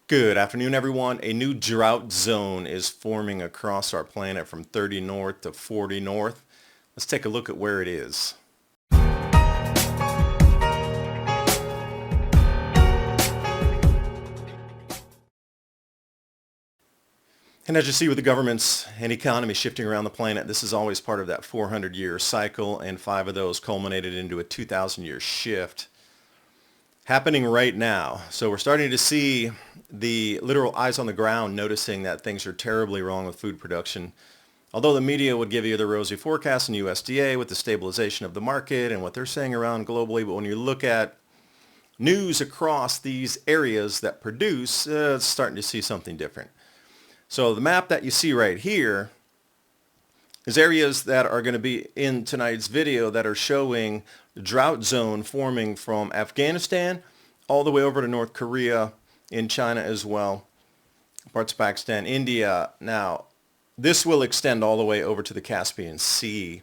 Good afternoon, everyone. A new drought zone is forming across our planet from 30 north to 40 north. Let's take a look at where it is. And as you see with the governments and economy shifting around the planet, this is always part of that 400-year cycle, and 5 of those culminated into a 2,000-year shift happening right now. So we're starting to see the literal eyes on the ground noticing that things are terribly wrong with food production. Although the media would give you the rosy forecast in USDA with the stabilization of the market and what they're saying around globally, but when you look at news across these areas that produce, it's starting to see something different. So the map that you see right here is areas that are going to be in tonight's video that are showing the drought zone forming from Afghanistan all the way over to North Korea, in China as well, parts of Pakistan, India. Now, this will extend all the way over to the Caspian Sea.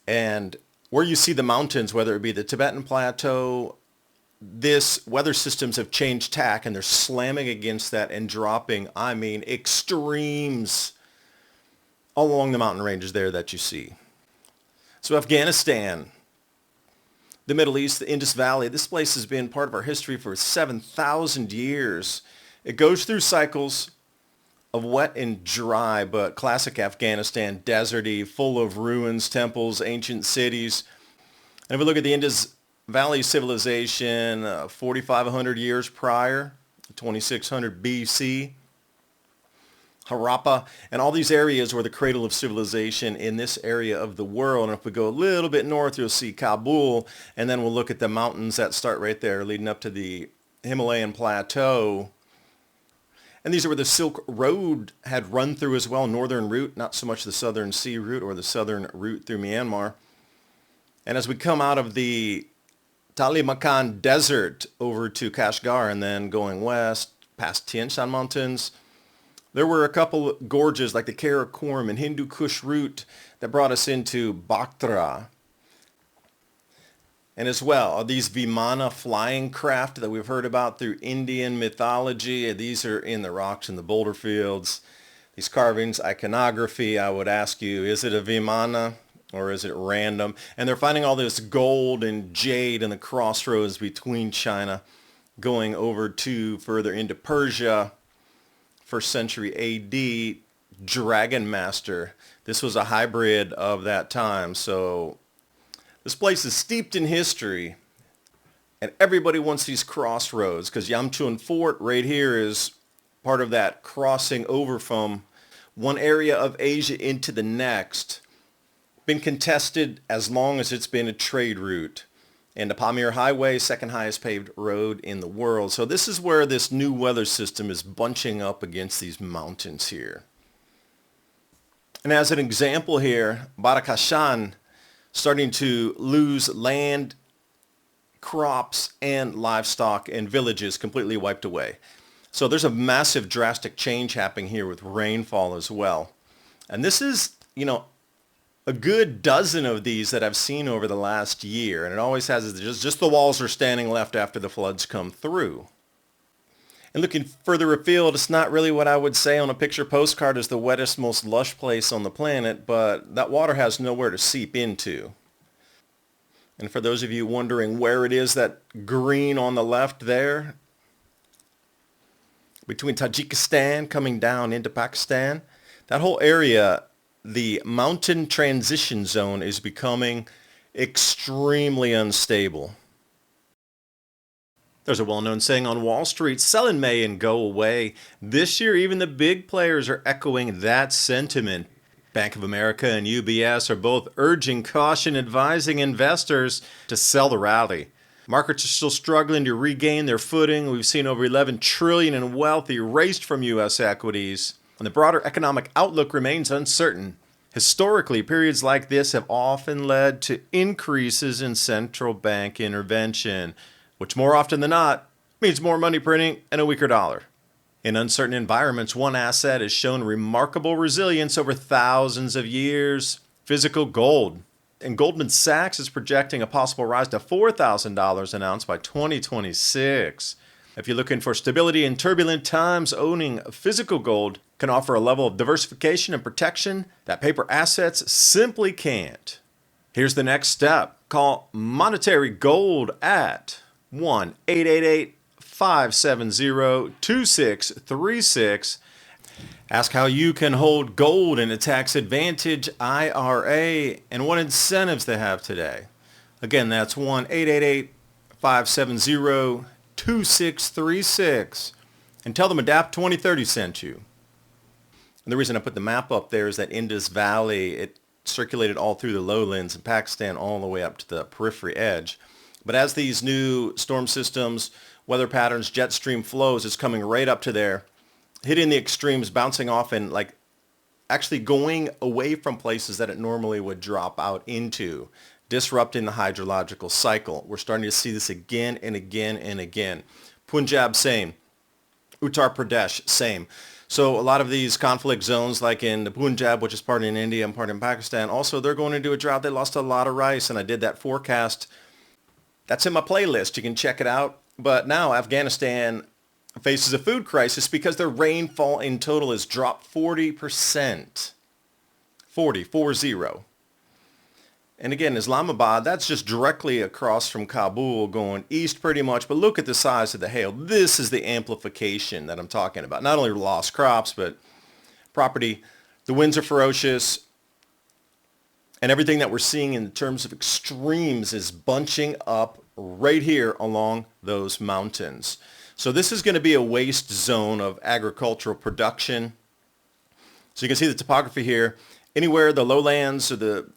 And where you see the mountains, whether it be the Tibetan Plateau, this weather systems have changed tack and they're slamming against that and dropping, extremes all along the mountain ranges there that you see. So Afghanistan, the Middle East, the Indus Valley, this place has been part of our history for 7,000 years. It goes through cycles of wet and dry, but classic Afghanistan, deserty, full of ruins, temples, ancient cities. And if we look at the Indus Valley civilization, 4,500 years prior, 2600 BC, Harappa, and all these areas were the cradle of civilization in this area of the world. And if we go a little bit north, you'll see Kabul, and then we'll look at the mountains that start right there leading up to the Himalayan plateau. And these are where the Silk Road had run through as well, northern route, not so much the southern sea route or the southern route through Myanmar. And as we come out of the Talimakan Desert over to Kashgar and then going west past Tian Shan Mountains, there were a couple gorges like the Karakoram and Hindu Kush route that brought us into Bactra. And as well, these Vimana flying craft that we've heard about through Indian mythology, these are in the rocks in the boulder fields. These carvings, iconography, I would ask you, is it a Vimana or is it random? And they're finding all this gold and jade in the crossroads between China going over to further into Persia. 1st century AD, Dragon Master. This was a hybrid of that time. So this place is steeped in history, and everybody wants these crossroads because Yamchun Fort right here is part of that crossing over from one area of Asia into the next. Been contested as long as it's been a trade route. And the Pamir Highway, second highest paved road in the world. So this is where this new weather system is bunching up against these mountains here. And as an example here, Barakashan starting to lose land, crops, and livestock, and villages completely wiped away. So there's a massive drastic change happening here with rainfall as well. And this is, a good dozen of these that I've seen over the last year, and it always has just the walls are standing left after the floods come through. And looking further afield, it's not really what I would say on a picture postcard is the wettest, most lush place on the planet, but that water has nowhere to seep into. And for those of you wondering where it is, that green on the left there, between Tajikistan coming down into Pakistan, that whole area, the mountain transition zone, is becoming extremely unstable. There's a well-known saying on Wall Street, sell in May and go away. This year, even the big players are echoing that sentiment. Bank of America and UBS are both urging caution, advising investors to sell the rally. Markets are still struggling to regain their footing. We've seen over $11 trillion in wealth erased from U.S. equities. And the broader economic outlook remains uncertain. Historically, periods like this have often led to increases in central bank intervention, which more often than not means more money printing and a weaker dollar. In uncertain environments, one asset has shown remarkable resilience over thousands of years: physical gold. And Goldman Sachs is projecting a possible rise to $4,000 an ounce by 2026. If you're looking for stability in turbulent times, owning physical gold can offer a level of diversification and protection that paper assets simply can't. Here's the next step. Call Monetary Gold at 1-888-570-2636. Ask how you can hold gold in a tax advantage IRA and what incentives they have today. Again, that's 1-888-570-2636. And tell them Adapt 2030 sent you. And the reason I put the map up there is that Indus Valley, it circulated all through the lowlands in Pakistan all the way up to the periphery edge. But as these new storm systems, weather patterns, jet stream flows, it's coming right up to there, hitting the extremes, bouncing off and like actually going away from places that it normally would drop out into, disrupting the hydrological cycle. We're starting to see this again and again and again. Punjab, same. Uttar Pradesh, same. So a lot of these conflict zones, like in the Punjab, which is part in India and part in Pakistan, also they're going into a drought. They lost a lot of rice, and I did that forecast. That's in my playlist. You can check it out. But now Afghanistan faces a food crisis because their rainfall in total has dropped 40%. 40. And again, Islamabad, that's just directly across from Kabul going east pretty much. But look at the size of the hail. This is the amplification that I'm talking about. Not only lost crops, but property. The winds are ferocious. And everything that we're seeing in terms of extremes is bunching up right here along those mountains. So this is going to be a waste zone of agricultural production. So you can see the topography here. Anywhere the lowlands or the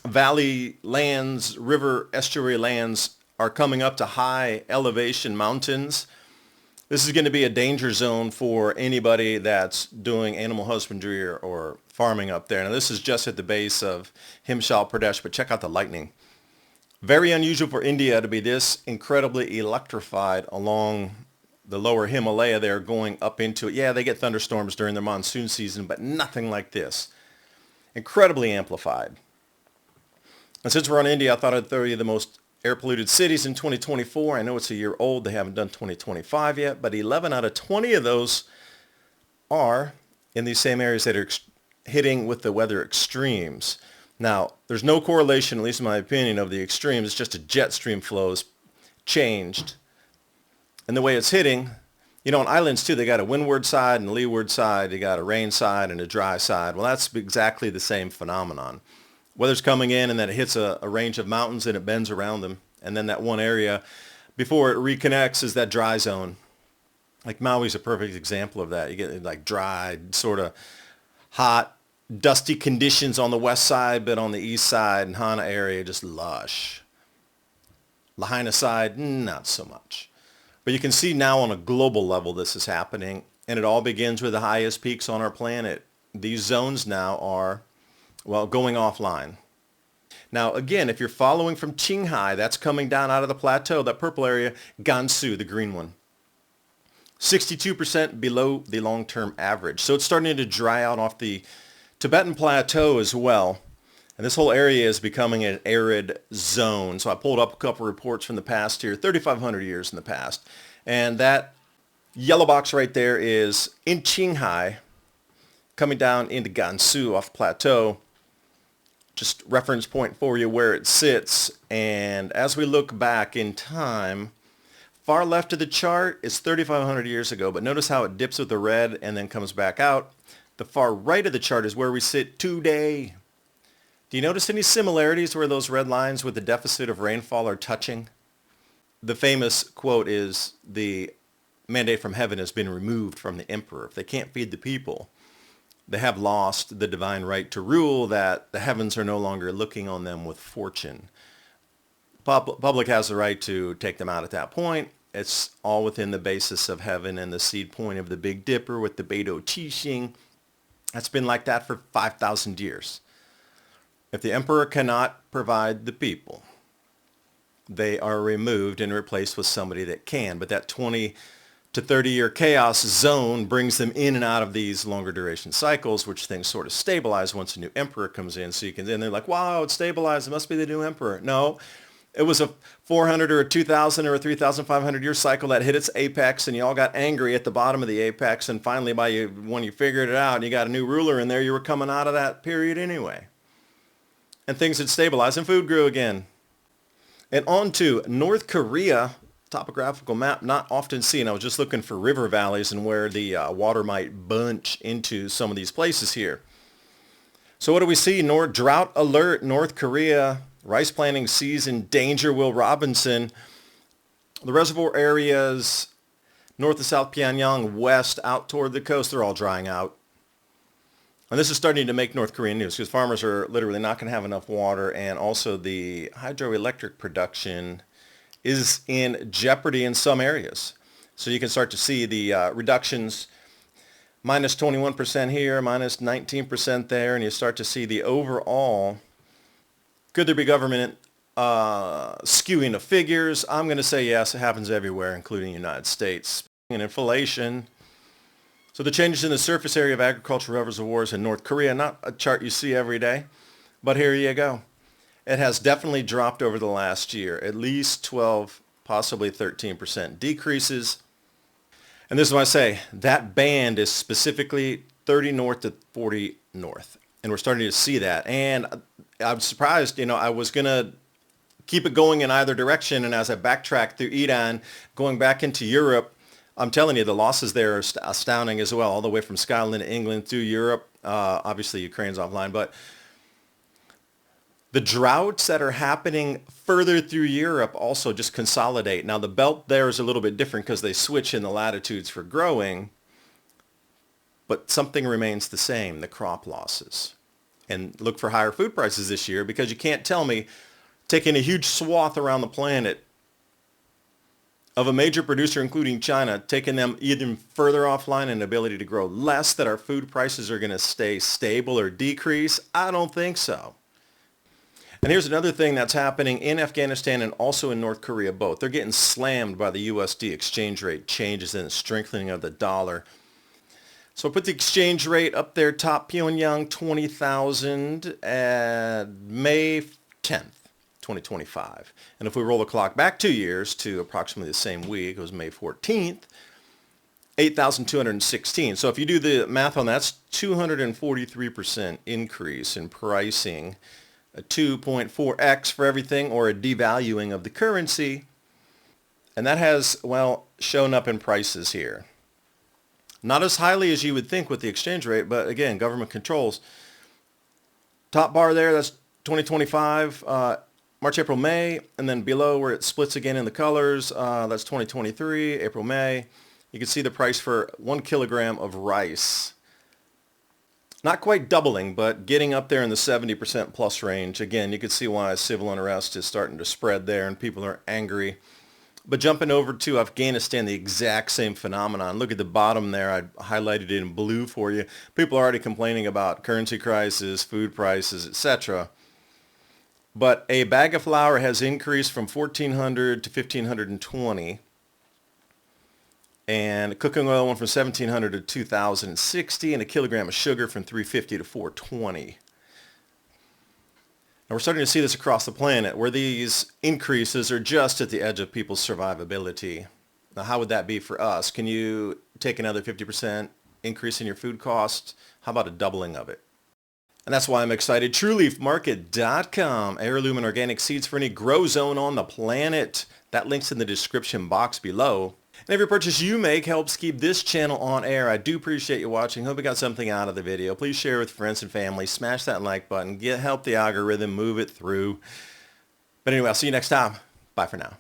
valley lands, river estuary lands are coming up to high elevation mountains, this is going to be a danger zone for anybody that's doing animal husbandry or farming up there. Now this is just at the base of Himachal Pradesh, but check out the lightning. Very unusual for India to be this incredibly electrified along the lower Himalaya there going up into it. Yeah, they get thunderstorms during their monsoon season, but nothing like this. Incredibly amplified. And since we're on India, I thought I'd throw you the most air polluted cities in 2024. I know it's a year old. They haven't done 2025 yet, but 11 out of 20 of those are in these same areas that are hitting with the weather extremes. Now, there's no correlation, at least in my opinion, of the extremes. It's just a jet stream flows changed. And the way it's hitting, you know, on islands too, they got a windward side and a leeward side. They got a rain side and a dry side. Well, that's exactly the same phenomenon. Weather's coming in and then it hits a range of mountains and it bends around them. And then that one area before it reconnects is that dry zone. Like Maui's a perfect example of that. You get like dry, sort of hot, dusty conditions on the west side, but on the east side and Hana area, just lush. Lahaina side, not so much. But you can see now on a global level this is happening, and it all begins with the highest peaks on our planet. These zones now are, well, going offline. Now, again, if you're following from Qinghai, that's coming down out of the plateau, that purple area, Gansu, the green one. 62% below the long-term average. So it's starting to dry out off the Tibetan plateau as well. And this whole area is becoming an arid zone. So I pulled up a couple reports from the past here, 3,500 years in the past. And that yellow box right there is in Qinghai, coming down into Gansu off plateau. Just reference point for you where it sits. And as we look back in time, far left of the chart is 3,500 years ago. But notice how it dips with the red and then comes back out. The far right of the chart is where we sit today. Do you notice any similarities where those red lines with the deficit of rainfall are touching? The famous quote is, the mandate from heaven has been removed from the emperor. If they can't feed the people, they have lost the divine right to rule, that the heavens are no longer looking on them with fortune. Public has the right to take them out at that point. It's all within the basis of heaven and the seed point of the Big Dipper with the Beidou Qixing. That's been like that for 5,000 years. If the emperor cannot provide the people, they are removed and replaced with somebody that can. But that 20 to 30-year chaos zone brings them in and out of these longer duration cycles, which things sort of stabilize once a new emperor comes in. So you can, and they're like, wow, it's stabilized. It must be the new emperor. No, It was a 400 or a 2,000 or a 3,500 year cycle that hit its apex, and you all got angry at the bottom of the apex, and finally when you figured it out and you got a new ruler in there, you were coming out of that period anyway. And things had stabilized and food grew again. And on to North Korea, topographical map not often seen. I was just looking for river valleys and where the water might bunch into some of these places here. So what do we see? Drought alert, North Korea, rice planting season, danger, Will Robinson. The reservoir areas north of South Pyongyang, west out toward the coast, they're all drying out. And this is starting to make North Korean news because farmers are literally not going to have enough water, and also the hydroelectric production is in jeopardy in some areas. So you can start to see the reductions, minus 21% here, minus 19% there, and you start to see the overall, could there be government skewing of figures? I'm going to say yes, it happens everywhere, including the United States. And inflation. So the changes in the surface area of agricultural reservoirs in North Korea, not a chart you see every day, but here you go. It has definitely dropped over the last year, at least 12, possibly 13% decreases. And this is what I say, that band is specifically 30 north to 40 north. And we're starting to see that. And I'm surprised, I was going to keep it going in either direction. And as I backtrack through Iran, going back into Europe, I'm telling you, the losses there are astounding as well, all the way from Scotland to England through Europe. Obviously, Ukraine's offline, but the droughts that are happening further through Europe also just consolidate. Now, the belt there is a little bit different because they switch in the latitudes for growing, but something remains the same, the crop losses. And look for higher food prices this year, because you can't tell me, taking a huge swath around the planet of a major producer, including China, taking them even further offline and ability to grow less, that our food prices are going to stay stable or decrease? I don't think so. And here's another thing that's happening in Afghanistan and also in North Korea both. They're getting slammed by the U.S.D exchange rate changes and the strengthening of the dollar. So put the exchange rate up there, top Pyongyang, 20,000 at May 10th. 2025. And if we roll the clock back 2 years to approximately the same week, it was May 14th, 8,216. So if you do the math on that, that's 243% increase in pricing, a 2.4x for everything, or a devaluing of the currency. And that has, well, shown up in prices here. Not as highly as you would think with the exchange rate, but again, government controls. Top bar there, that's 2025. March, April, May, and then below where it splits again in the colors, that's 2023, April, May. You can see the price for 1 kilogram of rice. Not quite doubling, but getting up there in the 70% plus range. Again, you can see why civil unrest is starting to spread there and people are angry. But jumping over to Afghanistan, the exact same phenomenon. Look at the bottom there. I highlighted it in blue for you. People are already complaining about currency crisis, food prices, etc. But a bag of flour has increased from 1,400 to 1,520. And cooking oil went from 1,700 to 2,060. And a kilogram of sugar from 350 to 420. Now we're starting to see this across the planet, where these increases are just at the edge of people's survivability. Now how would that be for us? Can you take another 50% increase in your food costs? How about a doubling of it? And that's why I'm excited. TrueLeafMarket.com. Heirloom and organic seeds for any grow zone on the planet. That link's in the description box below. And every purchase you make helps keep this channel on air. I do appreciate you watching. Hope you got something out of the video. Please share with friends and family. Smash that like button. Help the algorithm move it through. But anyway, I'll see you next time. Bye for now.